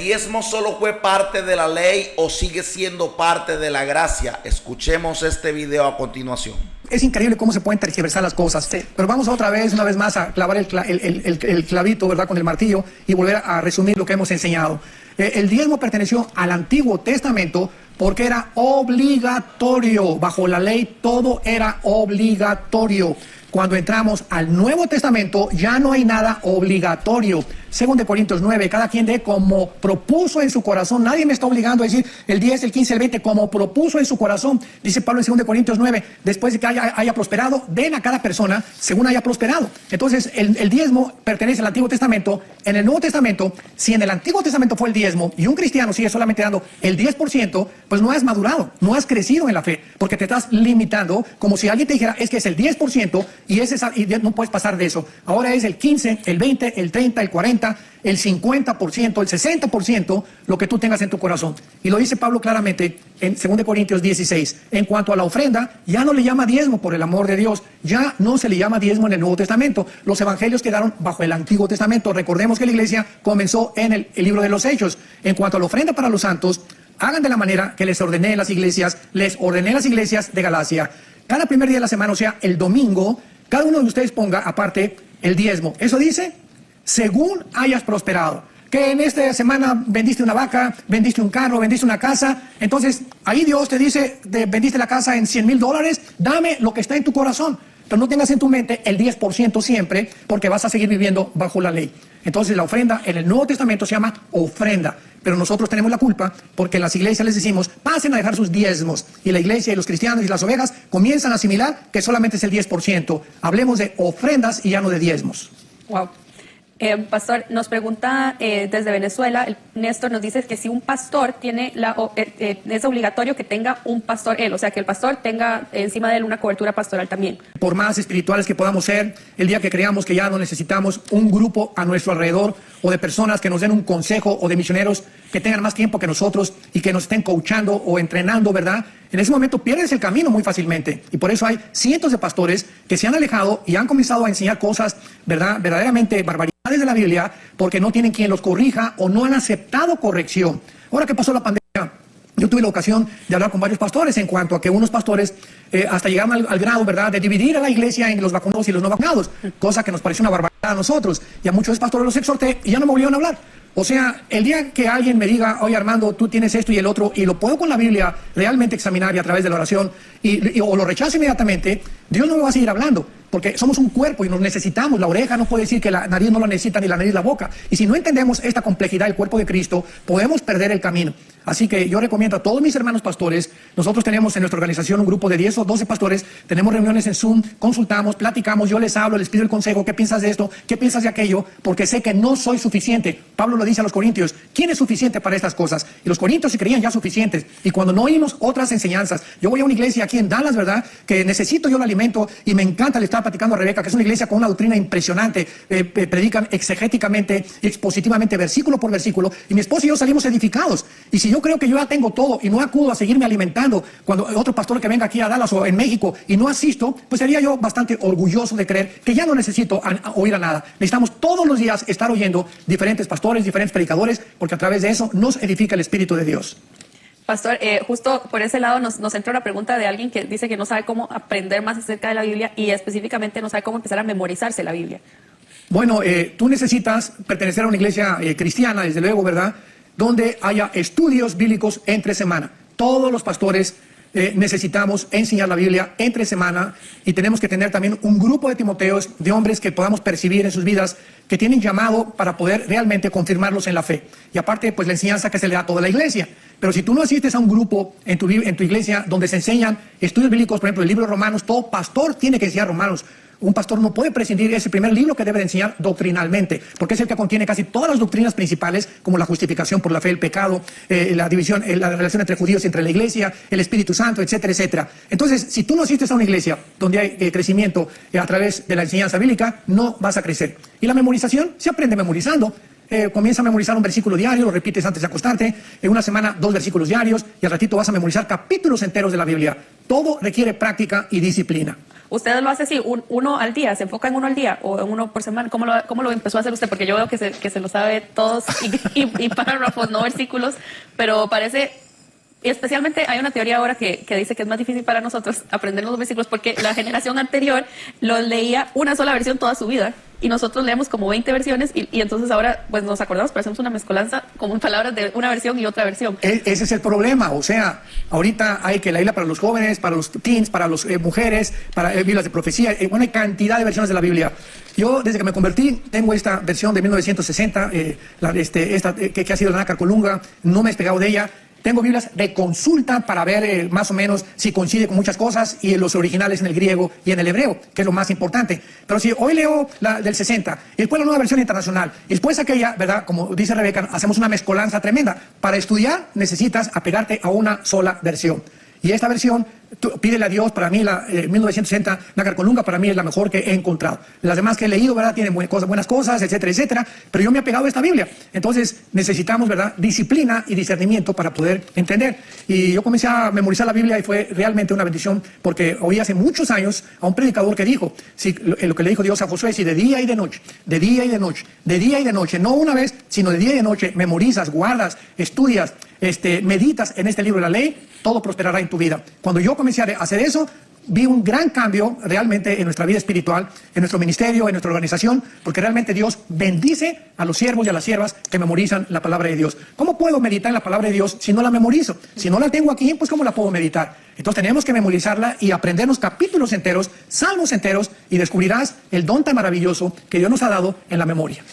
diezmo solo fue parte de la ley o sigue siendo parte de la gracia? Escuchemos este video a continuación. Es increíble cómo se pueden tergiversar las cosas. Sí. Pero vamos una vez más a clavar el clavito, ¿verdad?, con el martillo y volver a resumir lo que hemos enseñado. El diezmo perteneció al Antiguo Testamento porque era obligatorio. Bajo la ley todo era obligatorio. Cuando entramos al Nuevo Testamento ya no hay nada obligatorio. 2 Corintios 9, cada quien dé como propuso en su corazón. Nadie me está obligando a decir el 10, el 15, el 20, como propuso en su corazón. Dice Pablo en 2 Corintios 9, después de que haya prosperado, den a cada persona según haya prosperado. Entonces el diezmo pertenece al Antiguo Testamento. En el Nuevo Testamento, si en el Antiguo Testamento fue el diezmo y un cristiano sigue solamente dando el 10%, pues no has madurado, no has crecido en la fe, porque te estás limitando, como si alguien te dijera, es que es el 10% y no puedes pasar de eso. Ahora es el 15, el 20, el 30, el 40, el 50%, el 60%, lo que tú tengas en tu corazón. Y lo dice Pablo claramente en 2 Corintios 16. En cuanto a la ofrenda, ya no le llama diezmo, por el amor de Dios. Ya no se le llama diezmo en el Nuevo Testamento. Los evangelios quedaron bajo el Antiguo Testamento. Recordemos que la iglesia comenzó en el libro de los Hechos. En cuanto a la ofrenda para los santos, hagan de la manera que les ordené las iglesias de Galacia. Cada primer día de la semana, o sea, el domingo, cada uno de ustedes ponga aparte el diezmo. Eso dice, según hayas prosperado. Que en esta semana vendiste una vaca, vendiste un carro, vendiste una casa. Entonces, ahí Dios te dice, vendiste la casa en $100,000, dame lo que está en tu corazón. Pero no tengas en tu mente el 10% siempre, porque vas a seguir viviendo bajo la ley. Entonces, la ofrenda en el Nuevo Testamento se llama ofrenda. Pero nosotros tenemos la culpa porque en las iglesias les decimos, pasen a dejar sus diezmos. Y la iglesia y los cristianos y las ovejas comienzan a asimilar que solamente es el 10%. Hablemos de ofrendas y ya no de diezmos. Wow. Pastor, nos pregunta desde Venezuela, Néstor nos dice que si un pastor tiene es obligatorio que tenga un pastor él, o sea que el pastor tenga encima de él una cobertura pastoral también. Por más espirituales que podamos ser, el día que creamos que ya no necesitamos un grupo a nuestro alrededor o de personas que nos den un consejo o de misioneros que tengan más tiempo que nosotros y que nos estén coachando o entrenando, ¿verdad? En ese momento pierdes el camino muy fácilmente y por eso hay cientos de pastores que se han alejado y han comenzado a enseñar cosas, ¿verdad?, verdaderamente barbaridades de la Biblia porque no tienen quien los corrija o no han aceptado corrección. Ahora que pasó la pandemia, yo tuve la ocasión de hablar con varios pastores en cuanto a que unos pastores hasta llegaron al grado, ¿verdad?, de dividir a la iglesia en los vacunados y los no vacunados, cosa que nos pareció una barbaridad a nosotros. Y a muchos pastores los exhorté y ya no me volvieron a hablar. O sea, el día que alguien me diga, oye Armando, tú tienes esto y el otro, y lo puedo con la Biblia realmente examinar y a través de la oración, o lo rechazo inmediatamente, Dios no me va a seguir hablando, porque somos un cuerpo y nos necesitamos. La oreja no puede decir que la nariz no la necesita, ni la nariz la boca. Y si no entendemos esta complejidad del cuerpo de Cristo, podemos perder el camino. Así que yo recomiendo a todos mis hermanos pastores, nosotros tenemos en nuestra organización un grupo de 10 o 12 pastores, tenemos reuniones en Zoom, consultamos, platicamos, yo les hablo, les pido el consejo, ¿qué piensas de esto? ¿Qué piensas de aquello? Porque sé que no soy suficiente. Pablo lo dice a los corintios, ¿quién es suficiente para estas cosas? Y los corintios se creían ya suficientes. Y cuando no oímos otras enseñanzas, yo voy a una iglesia aquí en Dallas, ¿verdad?, que necesito yo el alimento y me encanta, le estaba platicando a Rebeca, que es una iglesia con una doctrina impresionante, predican exegéticamente y expositivamente, versículo por versículo, y mi esposo y yo salimos edificados. Y si yo creo que yo ya tengo todo y no acudo a seguirme alimentando cuando otro pastor que venga aquí a Dallas o en México y no asisto, pues sería yo bastante orgulloso de creer que ya no necesito oír a nada. Necesitamos todos los días estar oyendo diferentes pastores, diferentes predicadores, porque a través de eso nos edifica el Espíritu de Dios. Pastor, justo por ese lado nos entró una pregunta de alguien que dice que no sabe cómo aprender más acerca de la Biblia y específicamente no sabe cómo empezar a memorizarse la Biblia. Bueno, tú necesitas pertenecer a una iglesia cristiana, desde luego, ¿verdad?, donde haya estudios bíblicos entre semana. Todos los pastores necesitamos enseñar la Biblia entre semana y tenemos que tener también un grupo de Timoteos, de hombres que podamos percibir en sus vidas que tienen llamado para poder realmente confirmarlos en la fe. Y aparte, pues la enseñanza que se le da a toda la iglesia. Pero si tú no asistes a un grupo en tu iglesia donde se enseñan estudios bíblicos, por ejemplo, el libro de Romanos, todo pastor tiene que enseñar Romanos. Un pastor no puede prescindir de ese primer libro que debe de enseñar doctrinalmente, porque es el que contiene casi todas las doctrinas principales, como la justificación por la fe, el pecado, la división, la relación entre judíos y entre la iglesia, el Espíritu Santo, etcétera, etcétera. Entonces, si tú no asistes a una iglesia donde hay crecimiento a través de la enseñanza bíblica, no vas a crecer. Y la memorización se aprende memorizando. Comienza a memorizar un versículo diario, lo repites antes de acostarte, en una semana 2 versículos diarios y al ratito vas a memorizar capítulos enteros de la Biblia. Todo requiere práctica y disciplina. ¿Usted lo hace así, uno al día, se enfoca en uno al día o en uno por semana? ¿Cómo lo empezó a hacer usted? Porque yo veo que se lo sabe todos y párrafos, no versículos, pero parece... Y especialmente hay una teoría ahora que dice que es más difícil para nosotros aprender los versículos porque la generación anterior lo leía una sola versión toda su vida y nosotros leemos como 20 versiones y entonces ahora pues nos acordamos, pero hacemos una mezcolanza como en palabras de una versión y otra versión. Ese es el problema, o sea, ahorita hay que la Biblia para los jóvenes, para los teens, para las mujeres, para Biblias de profecía, bueno, hay cantidad de versiones de la Biblia. Yo, desde que me convertí, tengo esta versión de 1960, que ha sido la Nácar Colunga, no me he despegado de ella. Tengo Biblias de consulta para ver más o menos si coincide con muchas cosas y los originales en el griego y en el hebreo, que es lo más importante. Pero si hoy leo la del 60 y después la nueva versión internacional y después aquella, ¿verdad? Como dice Rebeca, hacemos una mezcolanza tremenda. Para estudiar necesitas apegarte a una sola versión. Y esta versión, pídele a Dios, para mí la 1960 Nácar Colunga para mí es la mejor que he encontrado. Las demás que he leído, ¿verdad? Tienen buenas cosas, etcétera, etcétera, pero yo me he apegado a esta Biblia. Entonces necesitamos, ¿verdad? Disciplina y discernimiento para poder entender. Y yo comencé a memorizar la Biblia y fue realmente una bendición porque oí hace muchos años a un predicador que dijo, si, lo que le dijo Dios a Josué, si de día y de noche, de día y de noche, de día y de noche, no una vez, sino de día y de noche, memorizas, guardas, estudias, meditas en este libro de la ley, todo prosperará en tu vida. Cuando yo comencé a hacer eso, vi un gran cambio realmente en nuestra vida espiritual, en nuestro ministerio, en nuestra organización, porque realmente Dios bendice a los siervos y a las siervas que memorizan la palabra de Dios. ¿Cómo puedo meditar en la palabra de Dios si no la memorizo? Si no la tengo aquí, pues ¿cómo la puedo meditar? Entonces tenemos que memorizarla y aprendernos capítulos enteros, salmos enteros, y descubrirás el don tan maravilloso que Dios nos ha dado en la memoria.